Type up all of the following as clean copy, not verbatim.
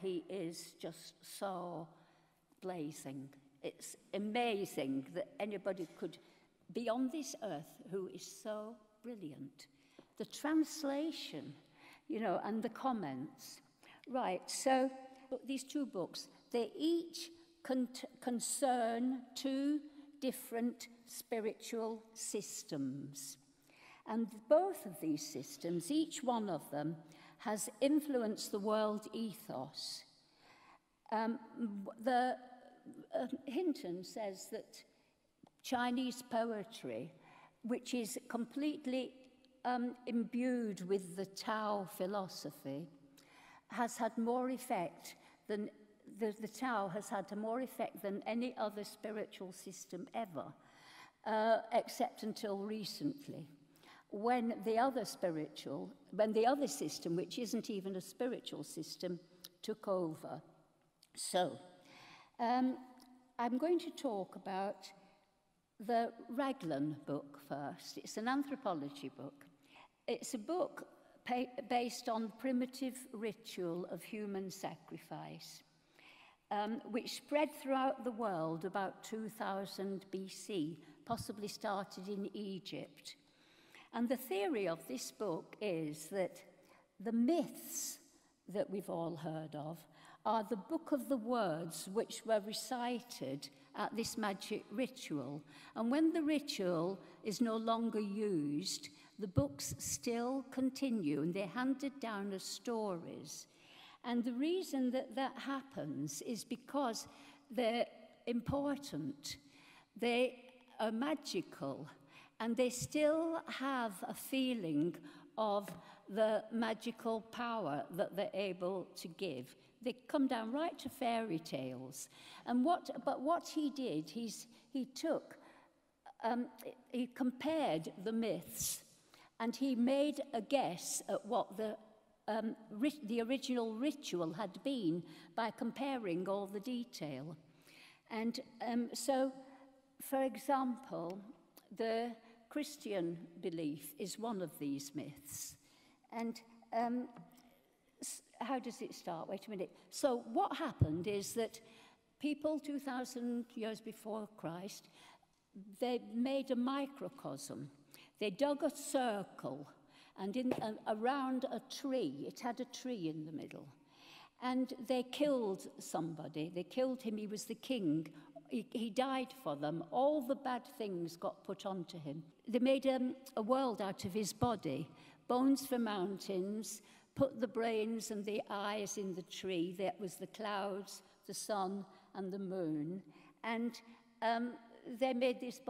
He is just so blazing. It's amazing that anybody could be on this earth who is so brilliant. The translation, you know, and the comments. Right, so these two books, they each concern two different spiritual systems. And both of these systems, each one of them, has influenced the world ethos. Hinton says that Chinese poetry, which is completely imbued with the Tao philosophy, has had more effect than the Tao has had more effect than any other spiritual system ever, except until recently, when the other system, which isn't even a spiritual system, took over. So, I'm going to talk about the Raglan book first. It's an anthropology book. It's a book based on primitive ritual of human sacrifice, which spread throughout the world about 2000 BC, possibly started in Egypt. And the theory of this book is that the myths that we've all heard of are the book of the words which were recited at this magic ritual. And when the ritual is no longer used, the books still continue, and they're handed down as stories. And the reason that that happens is because they're important, they are magical, and they still have a feeling of the magical power that they're able to give. They come down right to fairy tales. And what he did, he compared the myths, and he made a guess at what the original ritual had been by comparing all the detail. And so, for example, the Christian belief is one of these myths. And how does it start? Wait a minute. So what happened is that people 2,000 years before Christ, they made a microcosm. They dug a circle, and around a tree, it had a tree in the middle. And they killed somebody. They killed him. He was the king. He died for them. All the bad things got put onto him. They made a world out of his body. Bones for mountains, put the brains and the eyes in the tree. That was the clouds, the sun, and the moon. And they made this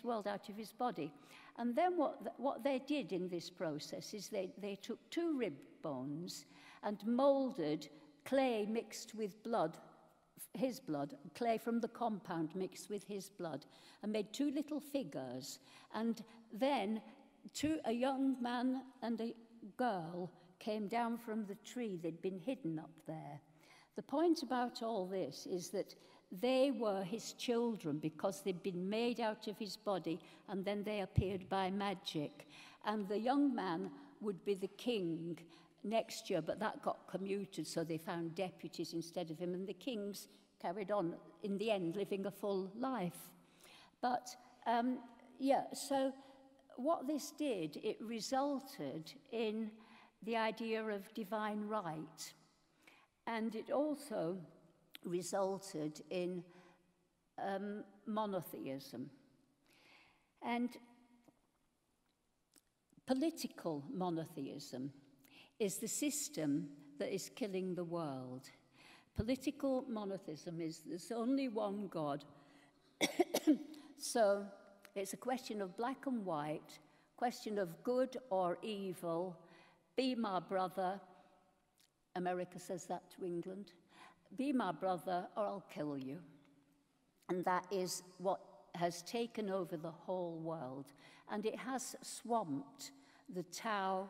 world out of his body. And then what they did in this process is they took two rib bones and moulded clay mixed with blood, his blood, clay from the compound mixed with his blood, and made two little figures. And then a young man and a girl came down from the tree. They'd been hidden up there. The point about all this is that they were his children because they'd been made out of his body, and then they appeared by magic. And the young man would be the king next year, but that got commuted, so they found deputies instead of him, and the kings carried on, in the end, living a full life. But, so what this did, it resulted in the idea of divine right. And it also resulted in monotheism. And political monotheism is the system that is killing the world. Political monotheism is there's only one God. So it's a question of black and white, question of good or evil, be my brother. America says that to England. Be my brother or I'll kill you. And that is what has taken over the whole world. And it has swamped the Tao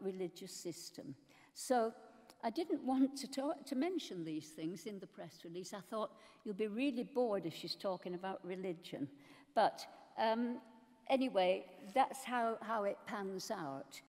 religious system. So I didn't want to mention these things in the press release. I thought you'll be really bored if she's talking about religion. But anyway, that's how it pans out.